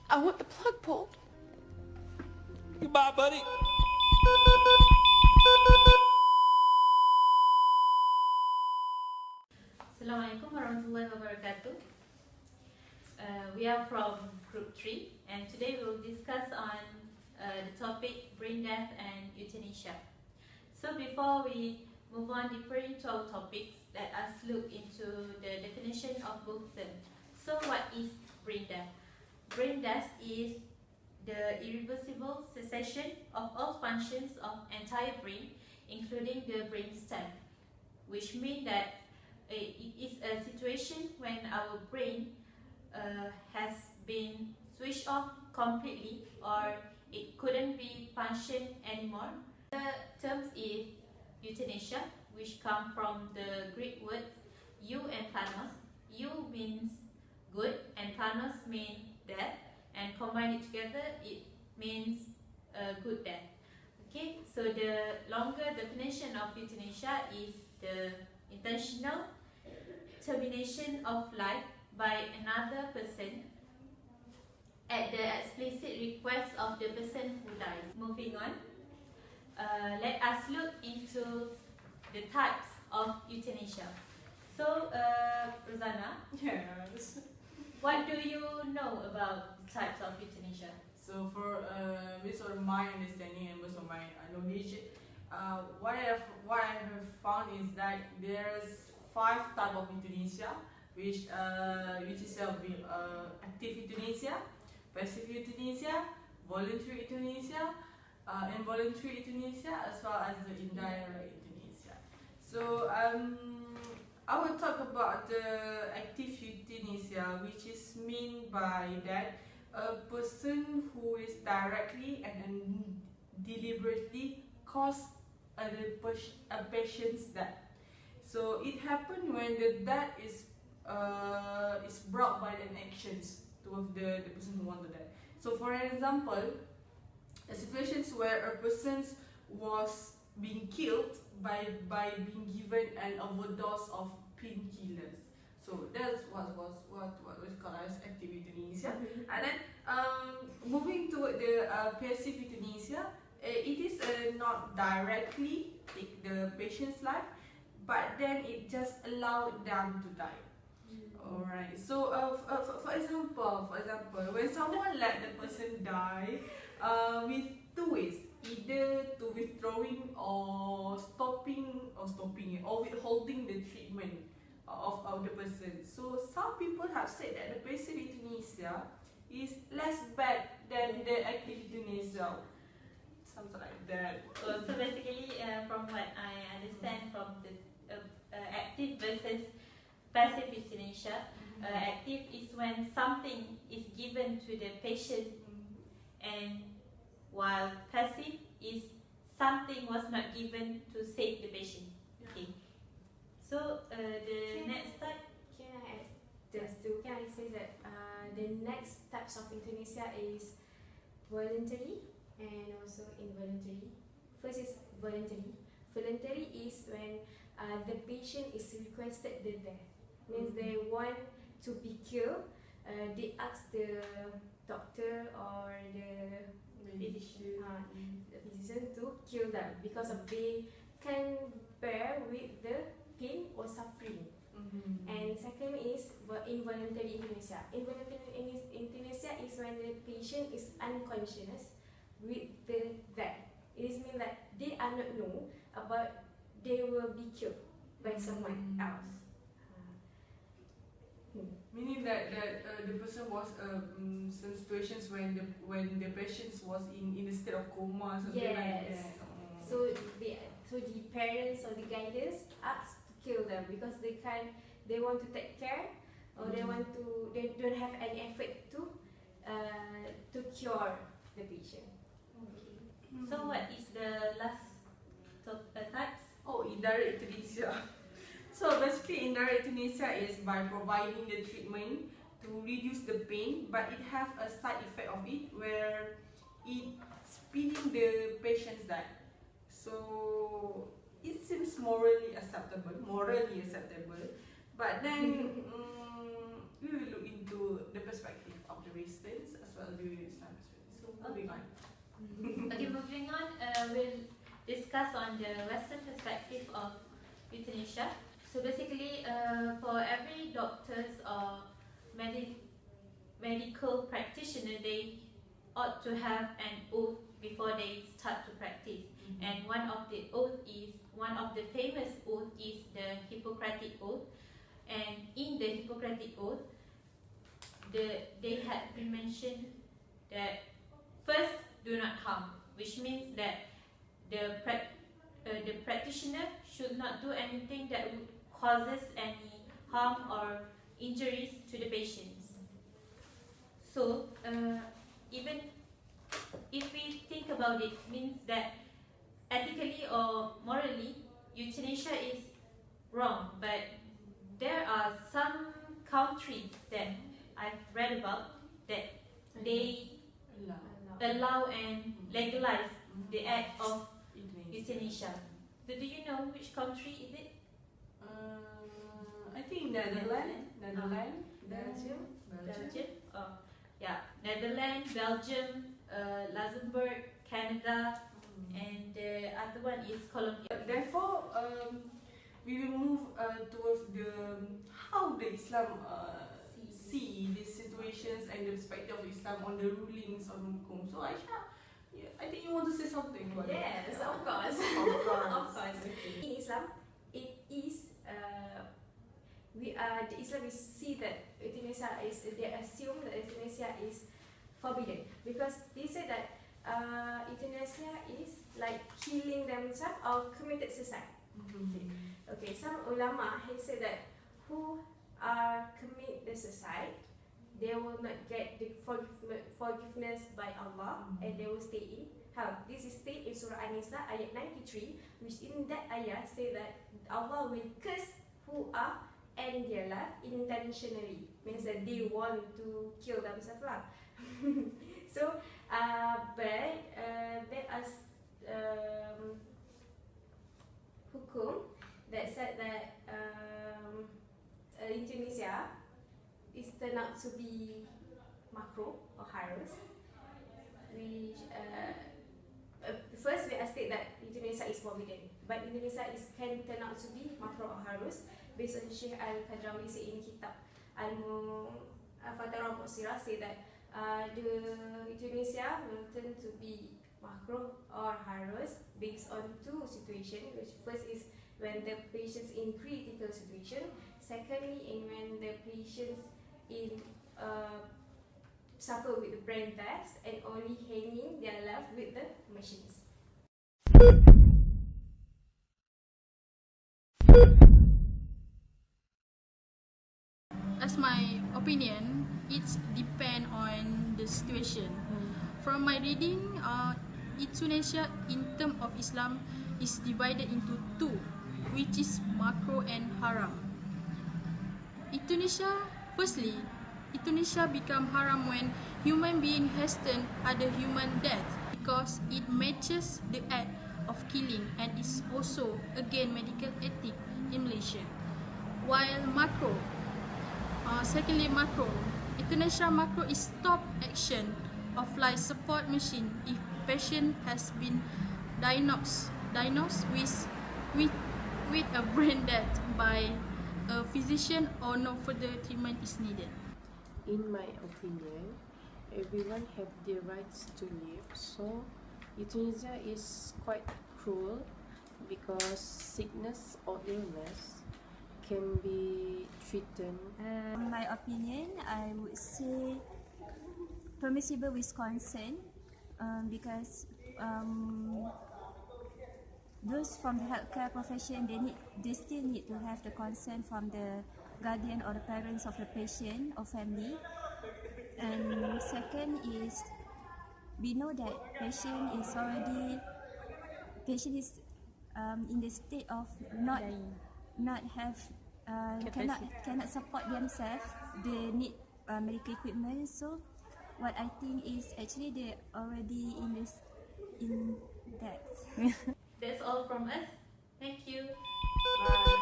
I want the plug pulled. Goodbye, buddy. Assalamualaikum warahmatullahi wabarakatuh. We are from Group 3 and today we will discuss on the topic brain death and euthanasia. So before we move on deeper into our topics, let us look into the definition of both terms. So what is brain death? Brain death is the irreversible cessation of all functions of entire brain, including the brain stem, which means that it is a situation when our brain has been switched off completely or it couldn't be functioned anymore. The terms is euthanasia, which come from the Greek words eu and thanos. Eu means good and thanos means death, and combine it together it means good death. Okay, so the longer definition of euthanasia is the intentional termination of life by another person at the explicit request of the person who dies. Moving on, let us look into the types of euthanasia. So, Rosanna, Yes. what do you know about the types of euthanasia? So for based on my understanding and based on my knowledge, what I have found is that there's 5 types of euthanasia, which is active euthanasia, passive euthanasia, voluntary euthanasia, involuntary euthanasia, as well as the indirect euthanasia. So I will talk about the active euthanasia, which is mean by that a person who is directly and deliberately cause a patient's death. So it happens when the death is brought by an actions towards the person who want to die. So for example, situations where a person was being killed by being given an overdose of painkillers. So that's what we call as active euthanasia. And then moving to the passive euthanasia, it is not directly take the patient's life, but then it just allow them to die. Alright. So for example, when someone let the person die, with 2 ways, either to withdrawing or stopping or withholding the treatment of the person. So some people have said that the passive euthanasia is less bad than the active euthanasia. Something like that. So basically, from what I understand from the active versus passive euthanasia, active is when something is given to the patient, and while passive is something was not given to save the patient. Okay. So the next type. Can I add just to can I say that the next types of euthanasia is voluntary and also involuntary. First is voluntary. Voluntary is when the patient is requested the death. Means they want to be killed. They ask the doctor or the physician to kill them because of they can bear with the pain or suffering. And second is involuntary euthanasia. Involuntary euthanasia is when the patient is unconscious with the death. It is mean that they are not know about they will be killed by someone else. Meaning that the person was some situations when the patient was in the state of coma, something like that. So the parents or the guidance ask to kill them because they want to take care or they don't have any effort to cure the patient. Okay. So what is the last types? Oh, indirect euthanasia. So basically, indirect euthanasia is by providing the treatment to reduce the pain, but it have a side effect of it where it speeding the patient's death. So it seems morally acceptable, but then we will look into the perspective of the Western as well during Islam as well. So moving on. Okay, moving on, we'll discuss on the Western perspective of euthanasia. So basically, for every doctors or medical practitioner, they ought to have an oath before they start to practice. And one of the famous oath is the Hippocratic Oath. And in the Hippocratic Oath, they had been mentioned that first, do not harm, which means that the practitioner should not do anything that would causes any harm or injuries to the patients. So even if we think about it, means that ethically or morally, euthanasia is wrong. But there are some countries that I've read about that they allow and legalize the act of euthanasia. So do you know which country is it? I think Netherlands, Belgium. Oh, yeah, Netherlands, Belgium, Luxembourg, Canada, and the other one is Colombia. Therefore, we will move towards how the Islam see these situations and the perspective of Islam on the rulings on hukum. So Aisha, I think you want to say something about Yes, that. of course. Of course. Of course. In Islam, it is the Islamists see that euthanasia is, they assume that euthanasia is forbidden because they say that euthanasia is like killing themselves or committed suicide. Okay, some ulama has said that who commit the suicide, they will not get the forgiveness by Allah and they will stay in hell. This is stated in Surah An-Nisa ayat 93, which in that ayah say that Allah will curse who are end their life intentionally, means that they want to kill themselves lah. So, but there are hukum that said that euthanasia is turned out to be makruh or haram, which first we state that euthanasia is forbidden, but euthanasia can turn out to be makruh or haram based on Syekh Al-Qadrawi say in kitab Al-Fatara Mu'sirah say that the euthanasia will turn to be makruh or haram based on two situations, which first is when the patient's in critical situation, secondly in when the patient's in suffer with the brain death and only hanging their life with the machines. As my opinion, it's depend on the situation. From my reading, euthanasia in term of Islam is divided into two, which is makruh and haram. Firstly, euthanasia become haram when human being hasten other human death because it matches the act of killing and is also against medical ethic in Malaysia. While makruh, euthanasia makruh is stop action of life support machine if patient has been diagnosed with a brain death by a physician or no further treatment is needed. In my opinion, everyone have the rights to live, so euthanasia is quite cruel because sickness or illness can be treated. In my opinion, I would say permissible with consent because those from the healthcare profession, they still need to have the consent from the guardian or the parents of the patient or family. And second is, we know that patient is in the state of not have cannot support themselves. They need medical equipment. So what I think is actually they already in that. That's all from us. Thank you. Bye.